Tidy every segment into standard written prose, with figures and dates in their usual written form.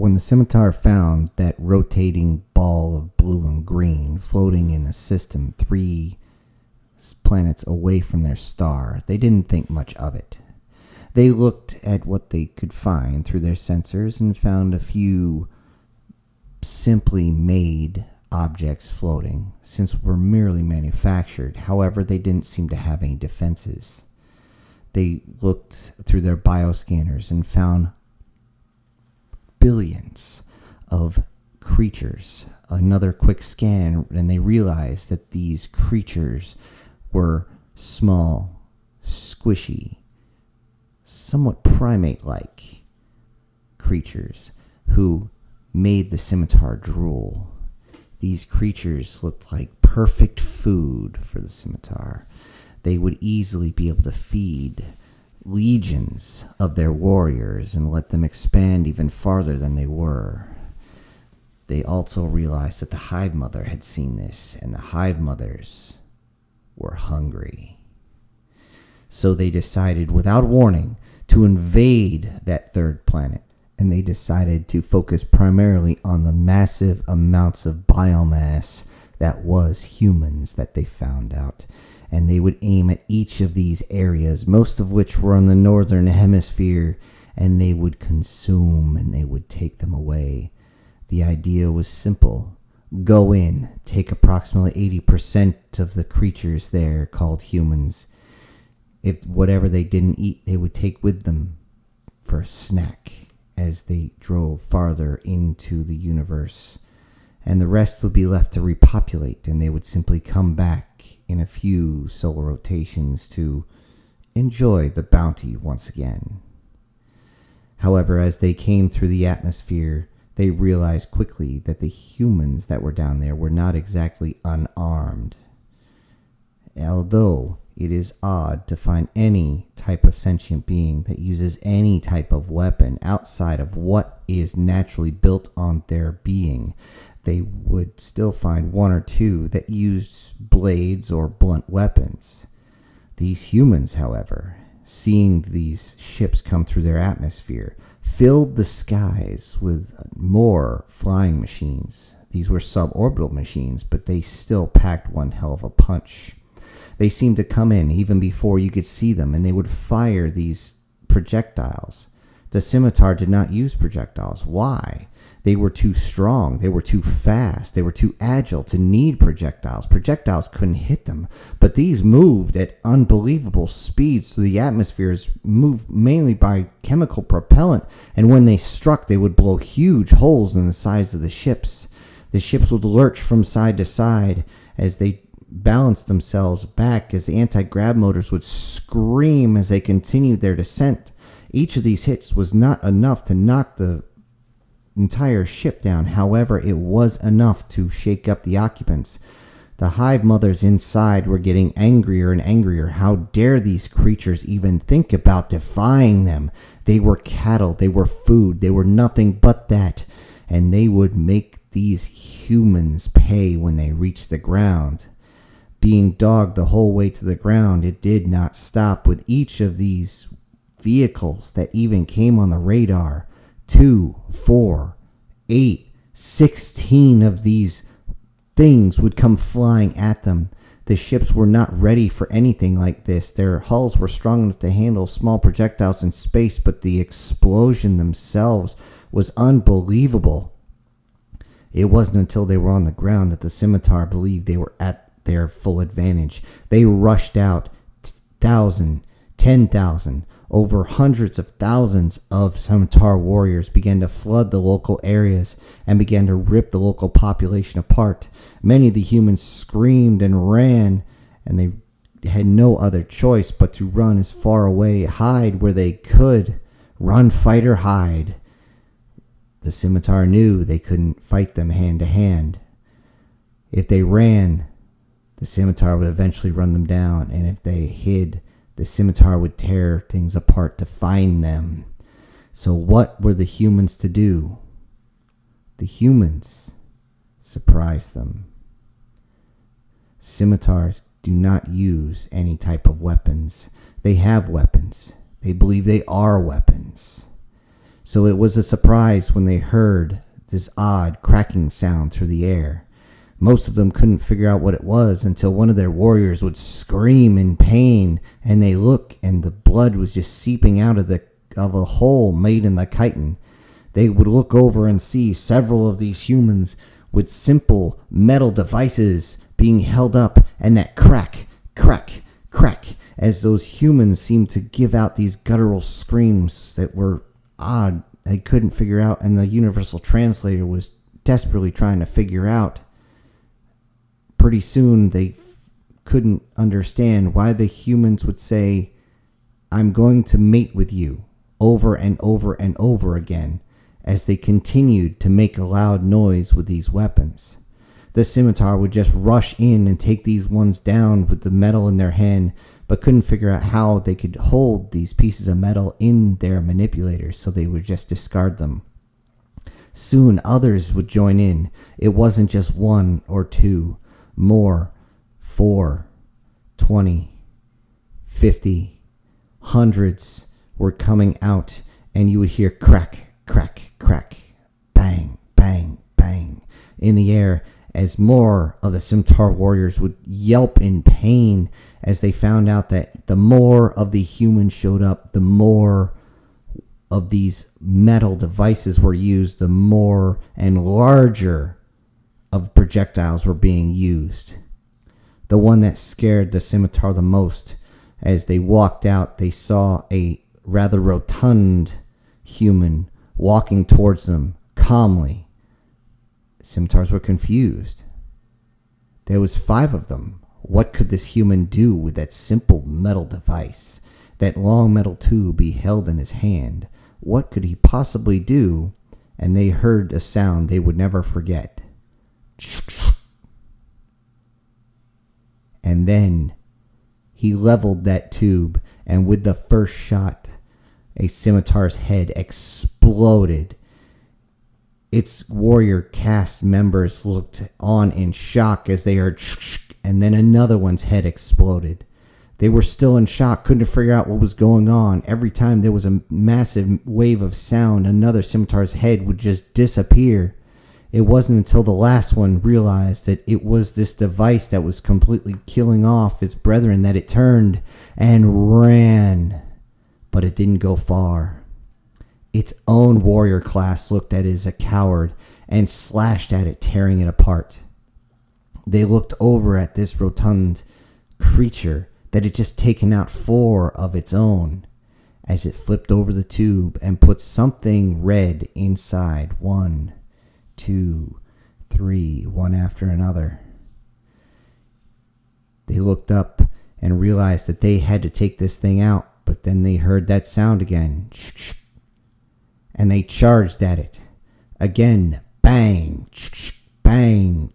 when the scimitar found that rotating ball of blue and green floating in a system 3 planets away from their star, they didn't think much of it. They looked at what they could find through their sensors and found a few simply made objects floating, since were merely manufactured. However, they didn't seem to have any defenses. They looked through their bioscanners and found billions of creatures. Another quick scan, and they realized that these creatures were small, squishy, somewhat primate-like creatures who made the scimitar drool. These creatures looked like perfect food for the scimitar. They would easily be able to feed legions of their warriors and let them expand even farther than they were. They also realized that the Hive Mother had seen this, and the Hive Mothers were hungry. So they decided, without warning, to invade that third planet. And they decided to focus primarily on the massive amounts of biomass that was humans that they found out. And they would aim at each of these areas, most of which were on the northern hemisphere, and they would consume and they would take them away. The idea was simple. Go in, take approximately 80% of the creatures there called humans. If whatever they didn't eat, they would take with them for a snack as they drove farther into the universe. And the rest would be left to repopulate, and they would simply come back in a few solar rotations to enjoy the bounty once again. However, as they came through the atmosphere, they realized quickly that the humans that were down there were not exactly unarmed. Although it is odd to find any type of sentient being that uses any type of weapon outside of what is naturally built on their being, they would still find one or two that use blades or blunt weapons. These humans, however, seeing these ships come through their atmosphere, filled the skies with more flying machines. These were suborbital machines, but they still packed one hell of a punch. They seemed to come in even before you could see them, and they would fire these projectiles. The scimitar did not use projectiles. Why? They were too strong. They were too fast. They were too agile to need projectiles. Projectiles couldn't hit them. But these moved at unbelievable speeds through the atmospheres, moved mainly by chemical propellant. And when they struck, they would blow huge holes in the sides of the ships. The ships would lurch from side to side as they balanced themselves back, as the anti-grav motors would scream as they continued their descent. Each of these hits was not enough to knock the entire ship down. However, it was enough to shake up the occupants. The Hive Mothers inside were getting angrier and angrier. How dare these creatures even think about defying them? They were cattle. They were food. They were nothing but that. And they would make these humans pay when they reached the ground. Being dogged the whole way to the ground, it did not stop with each of these vehicles that even came on the radar. 2, 4, 8, 16 of these things would come flying at them. The ships were not ready for anything like this. Their hulls were strong enough to handle small projectiles in space, but the explosion themselves was unbelievable. It wasn't until they were on the ground that the scimitar believed they were at their full advantage. They rushed out 1,000, 10,000, over hundreds of thousands of scimitar warriors began to flood the local areas and began to rip the local population apart. Many of the humans screamed and ran, and they had no other choice but to run as far away, hide where they could. Run, fight, or hide. The scimitar knew they couldn't fight them hand to hand. If they ran, the scimitar would eventually run them down, and if they hid, the scimitar would tear things apart to find them. So what were the humans to do? The humans surprised them. Scimitars do not use any type of weapons. They have weapons. They believe they are weapons. So it was a surprise when they heard this odd cracking sound through the air. Most of them couldn't figure out what it was until one of their warriors would scream in pain, and they look, and the blood was just seeping out of a hole made in the chitin. They would look over and see several of these humans with simple metal devices being held up, and that crack, crack, crack, as those humans seemed to give out these guttural screams that were odd. They couldn't figure out, and the universal translator was desperately trying to figure out. Pretty soon they couldn't understand why the humans would say, "I'm going to mate with you," over and over and over again, as they continued to make a loud noise with these weapons. The scimitar would just rush in and take these ones down with the metal in their hand, but couldn't figure out how they could hold these pieces of metal in their manipulators, so they would just discard them. Soon others would join in. It wasn't just one or two, more, 4, 20, 50, hundreds were coming out, and you would hear crack, crack, crack, bang, bang, bang in the air, as more of the scimitar warriors would yelp in pain as they found out that the more of the humans showed up, the more of these metal devices were used, the more and larger of projectiles were being used. The one that scared the scimitar the most, as they walked out, they saw a rather rotund human walking towards them calmly. Scimitars were confused. There was 5 of them. What could this human do with that simple metal device? That long metal tube he held in his hand. What could he possibly do? And they heard a sound they would never forget. And then he leveled that tube, and with the first shot, a scimitar's head exploded. Its warrior cast members looked on in shock as they heard, and then another one's head exploded. They were still in shock, couldn't figure out what was going on. Every time there was a massive wave of sound, another scimitar's head would just disappear. It wasn't until the last one realized that it was this device that was completely killing off its brethren that it turned and ran. But it didn't go far. Its own warrior class looked at it as a coward and slashed at it, tearing it apart. They looked over at this rotund creature that had just taken out 4 of its own as it flipped over the tube and put something red inside. 1, 2, 3, one after another. They looked up and realized that they had to take this thing out, but then they heard that sound again. And they charged at it. Again, bang, bang,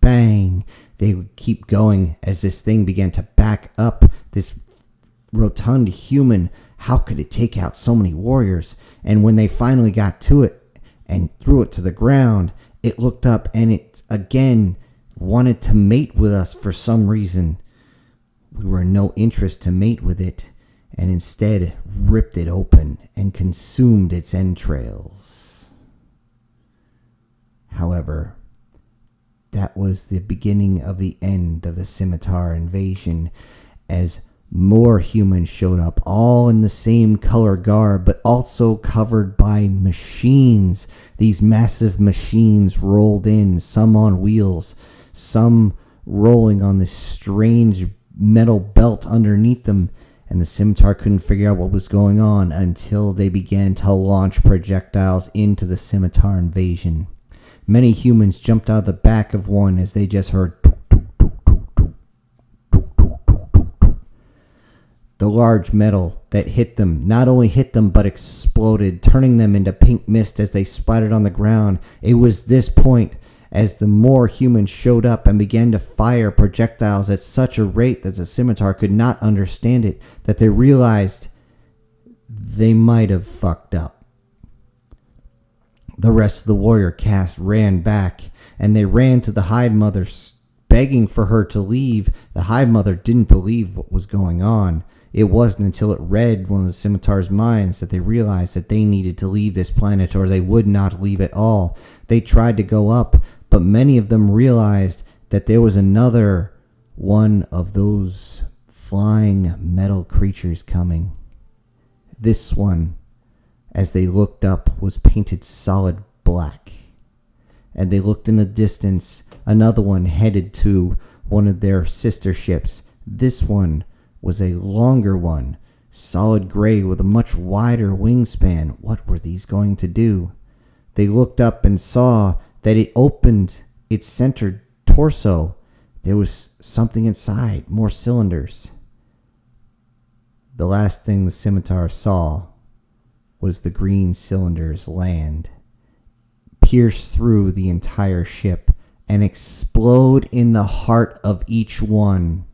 bang. They would keep going as this thing began to back up. This rotund human, how could it take out so many warriors? And when they finally got to it and threw it to the ground, it looked up and it again wanted to mate with us for some reason. We were no interest to mate with it, and instead ripped it open and consumed its entrails. However, that was the beginning of the end of the scimitar invasion, as more humans showed up, all in the same color garb, but also covered by machines. These massive machines rolled in, some on wheels, some rolling on this strange metal belt underneath them, and the scimitar couldn't figure out what was going on until they began to launch projectiles into the scimitar invasion. Many humans jumped out of the back of one as they just heard the large metal that hit them not only hit them but exploded, turning them into pink mist as they splattered on the ground. It was this point, as the more humans showed up and began to fire projectiles at such a rate that the scimitar could not understand it, that they realized they might have fucked up. The rest of the warrior caste ran back, and they ran to the Hive Mother, begging for her to leave. The Hive Mother didn't believe what was going on. It wasn't until it read one of the scimitar's minds that they realized that they needed to leave this planet or they would not leave at all. They tried to go up, but many of them realized that there was another one of those flying metal creatures coming. This one, as they looked up, was painted solid black. And they looked in the distance, another one headed to one of their sister ships. This one was a longer one, solid gray with a much wider wingspan. What were these going to do? They looked up and saw that it opened its center torso. There was something inside, more cylinders. The last thing the scimitar saw was the green cylinders land, pierce through the entire ship, and explode in the heart of each one.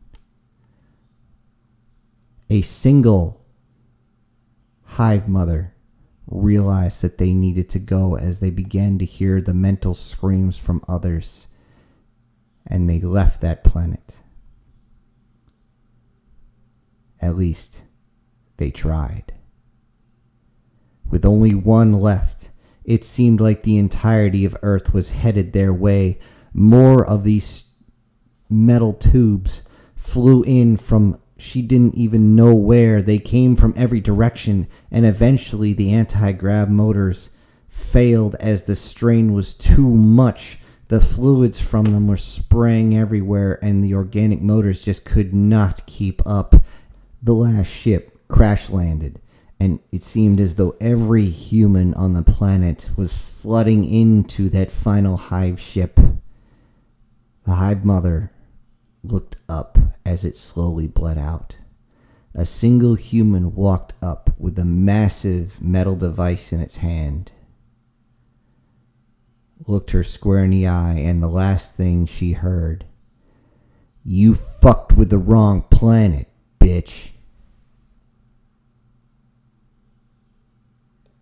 A single hive mother realized that they needed to go as they began to hear the mental screams from others, and they left that planet. At least they tried. With only one left, it seemed like the entirety of Earth was headed their way. More of these metal tubes flew in from she didn't even know where. They came from every direction, and eventually the anti-grav motors failed as the strain was too much. The fluids from them were spraying everywhere, and the organic motors just could not keep up. The last ship crash landed, and it seemed as though every human on the planet was flooding into that final hive ship. The hive mother looked up as it slowly bled out. A single human walked up with a massive metal device in its hand, looked her square in the eye, and the last thing she heard, "You fucked with the wrong planet, bitch."